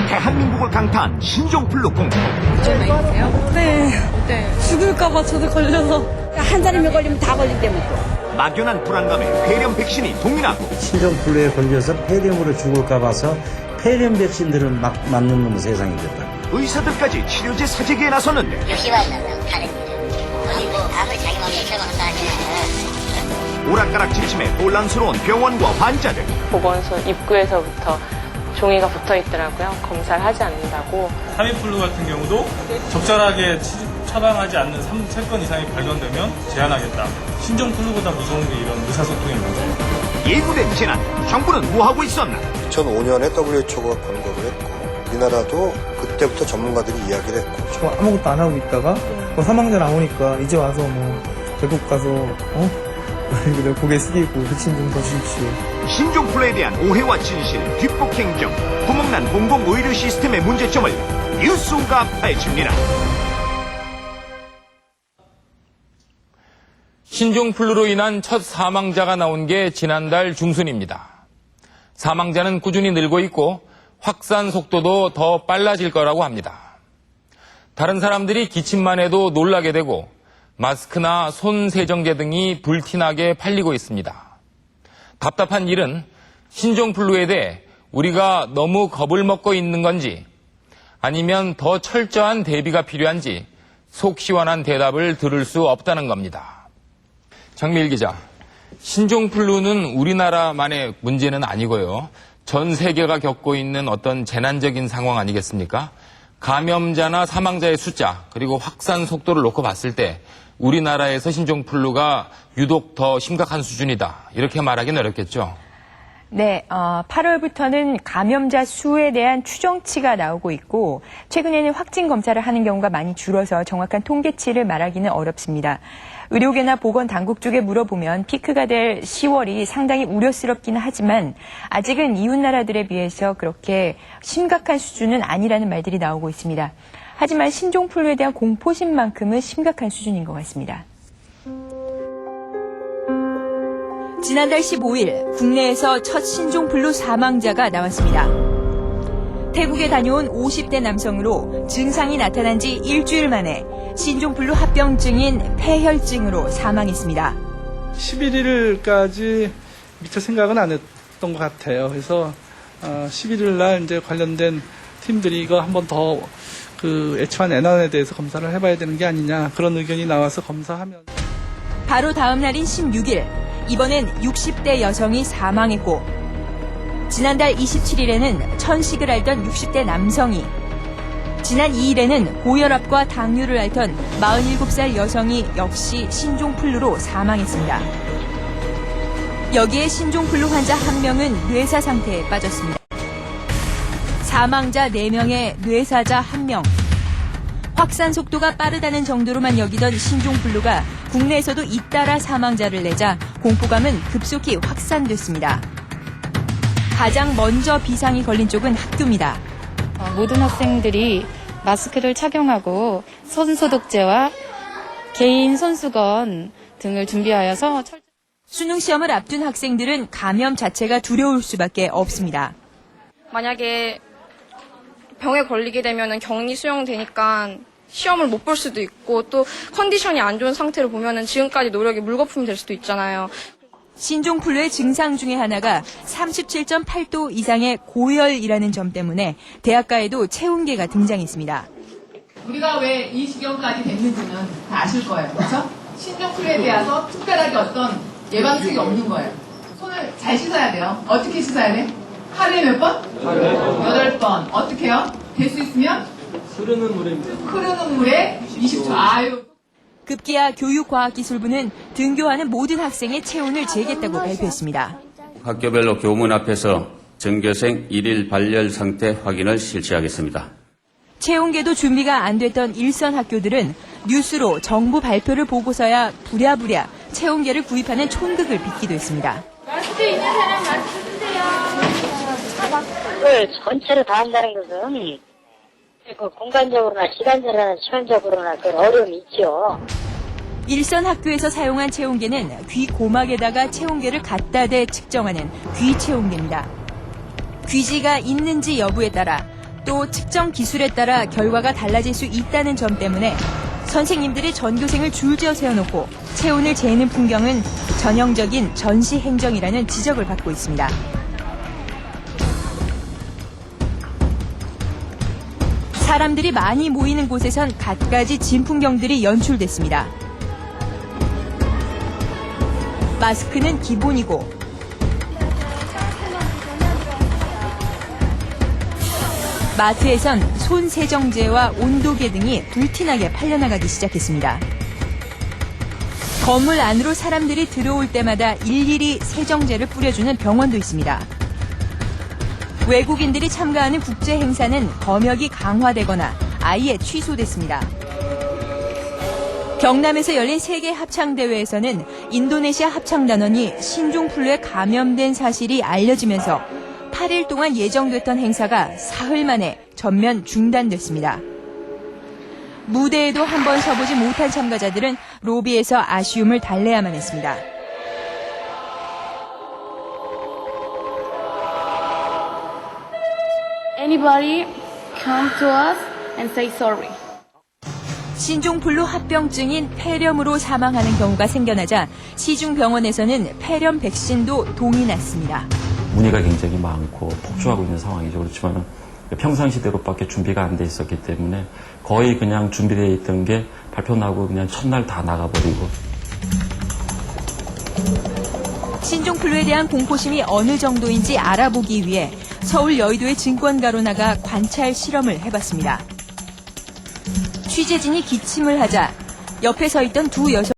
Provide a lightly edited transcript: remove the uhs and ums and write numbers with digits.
대한민국을 강타한 신종플루 공포. 네. 죽을까봐 저도 걸려서. 한 사람이 걸리면 다 걸린다면 또. 막연한 불안감에 폐렴 백신이 동일하고 신종플루에 걸려서 폐렴으로 죽을까 봐서 폐렴 백신들을 막 맞는 놈 세상이 됐다. 의사들까지 치료제 사재기에 나섰는데 유시환이라고 다릅니다. 그리고 아무리 자기 몸에 처방서 하지만 오락가락 지침에 혼란스러운 병원과 환자들. 보건소 입구에서부터 종이가 붙어 있더라고요. 검사를 하지 않는다고. 타미플루 같은 경우도 적절하게 처방하지 않는 3건 이상이 발견되면 제한하겠다. 신종플루보다 무서운 게 이런 의사소통인 거죠. 예고된 재난, 정부는 뭐하고 있었나? 2005년에 WHO가 권고를 했고 우리나라도 그때부터 전문가들이 이야기를 했고 아무것도 안 하고 있다가 사망자 나오니까 이제 와서 외국 가서 고개 숙이고 백신 좀 더 주십시오. 신종플루에 대한 오해와 진실, 뒷북 행정, 구멍난 공공의료 시스템의 문제점을 뉴스가 파헤칩니다. 신종플루로 인한 첫 사망자가 나온 게 지난달 중순입니다. 사망자는 꾸준히 늘고 있고 확산 속도도 더 빨라질 거라고 합니다. 다른 사람들이 기침만 해도 놀라게 되고 마스크나 손 세정제 등이 불티나게 팔리고 있습니다. 답답한 일은 신종플루에 대해 우리가 너무 겁을 먹고 있는 건지 아니면 더 철저한 대비가 필요한지 속 시원한 대답을 들을 수 없다는 겁니다. 장미일 기자, 신종플루는 우리나라만의 문제는 아니고요. 전 세계가 겪고 있는 어떤 재난적인 상황 아니겠습니까? 감염자나 사망자의 숫자 그리고 확산 속도를 놓고 봤을 때 우리나라에서 신종플루가 유독 더 심각한 수준이다. 이렇게 말하기는 어렵겠죠. 네, 8월부터는 감염자 수에 대한 추정치가 나오고 있고 최근에는 확진 검사를 하는 경우가 많이 줄어서 정확한 통계치를 말하기는 어렵습니다. 의료계나 보건당국 쪽에 물어보면 피크가 될 10월이 상당히 우려스럽기는 하지만 아직은 이웃나라들에 비해서 그렇게 심각한 수준은 아니라는 말들이 나오고 있습니다. 하지만 신종플루에 대한 공포심만큼은 심각한 수준인 것 같습니다. 지난달 15일 국내에서 첫 신종플루 사망자가 나왔습니다. 태국에 다녀온 50대 남성으로 증상이 나타난 지 일주일 만에 신종플루 합병증인 폐혈증으로 사망했습니다. 11일까지 미처 생각은 안 했던 것 같아요. 그래서 11일 날 이제 관련된 팀들이 이거 한번 더 H1N1에 대해서 검사를 해봐야 되는 게 아니냐 그런 의견이 나와서 검사하면 바로 다음 날인 16일 이번엔 60대 여성이 사망했고 지난달 27일에는 천식을 앓던 60대 남성이 지난 2일에는 고혈압과 당뇨를 앓던 47살 여성이 역시 신종플루로 사망했습니다. 여기에 신종플루 환자 1명은 뇌사 상태에 빠졌습니다. 사망자 4명에 뇌사자 1명. 확산 속도가 빠르다는 정도로만 여기던 신종플루가 국내에서도 잇따라 사망자를 내자 공포감은 급속히 확산됐습니다. 가장 먼저 비상이 걸린 쪽은 학교입니다. 모든 학생들이 마스크를 착용하고 손소독제와 개인 손수건 등을 준비하여서 수능 시험을 앞둔 학생들은 감염 자체가 두려울 수밖에 없습니다. 만약에 병에 걸리게 되면 격리 수용되니까 시험을 못 볼 수도 있고 또 컨디션이 안 좋은 상태로 보면은 지금까지 노력이 물거품이 될 수도 있잖아요. 신종플루의 증상 중에 하나가 37.8도 이상의 고열이라는 점 때문에 대학가에도 체온계가 등장했습니다. 우리가 왜 이 지경까지 됐는지는 다 아실 거예요. 그렇죠? 신종플루에 대해서 특별하게 어떤 예방책이 없는 거예요. 손을 잘 씻어야 돼요. 어떻게 씻어야 돼? 하루에 몇 번? 8번. 어떻게 해요? 될 수 있으면? 흐르는 물입니다. 흐르는 물에 20초. 아유. 급기야 교육과학기술부는 등교하는 모든 학생의 체온을 재겠다고 발표했습니다. 학교별로 교문 앞에서 전교생 1일 발열 상태 확인을 실시하겠습니다. 체온계도 준비가 안 됐던 일선 학교들은 뉴스로 정부 발표를 보고서야 부랴부랴 체온계를 구입하는 촌극을 빚기도 했습니다. 마스크 있는 사람 마스크 쓰세요. 마스크를 전체로 다 한다는 것은 공간적으로나 시간적으로나 그 어려움이 있죠. 일선 학교에서 사용한 체온계는 귀 고막에다가 체온계를 갖다 대 측정하는 귀체온계입니다. 귀지가 있는지 여부에 따라 또 측정 기술에 따라 결과가 달라질 수 있다는 점 때문에 선생님들이 전교생을 줄지어 세워놓고 체온을 재는 풍경은 전형적인 전시 행정이라는 지적을 받고 있습니다. 사람들이 많이 모이는 곳에선 갖가지 진풍경들이 연출됐습니다. 마스크는 기본이고 마트에선 손 세정제와 온도계 등이 불티나게 팔려나가기 시작했습니다. 건물 안으로 사람들이 들어올 때마다 일일이 세정제를 뿌려주는 병원도 있습니다. 외국인들이 참가하는 국제 행사는 검역이 강화되거나 아예 취소됐습니다. 경남에서 열린 세계 합창대회에서는 인도네시아 합창단원이 신종플루에 감염된 사실이 알려지면서 8일 동안 예정됐던 행사가 사흘 만에 전면 중단됐습니다. 무대에도 한 번 서보지 못한 참가자들은 로비에서 아쉬움을 달래야만 했습니다. Anybody come to us and say sorry. 신종플루 합병증인 폐렴으로 사망하는 경우가 생겨나자 시중병원에서는 폐렴 백신도 동이 났습니다. 문의가 굉장히 많고 폭주하고 있는 상황이죠. 그렇지만 평상시대로밖에 준비가 안 돼 있었기 때문에 거의 그냥 준비되어 있던 게 발표 나고 그냥 첫날 다 나가버리고. 신종플루에 대한 공포심이 어느 정도인지 알아보기 위해 서울 여의도의 증권가로 나가 관찰 실험을 해봤습니다. 취재진이 기침을 하자 옆에 서 있던 두 여성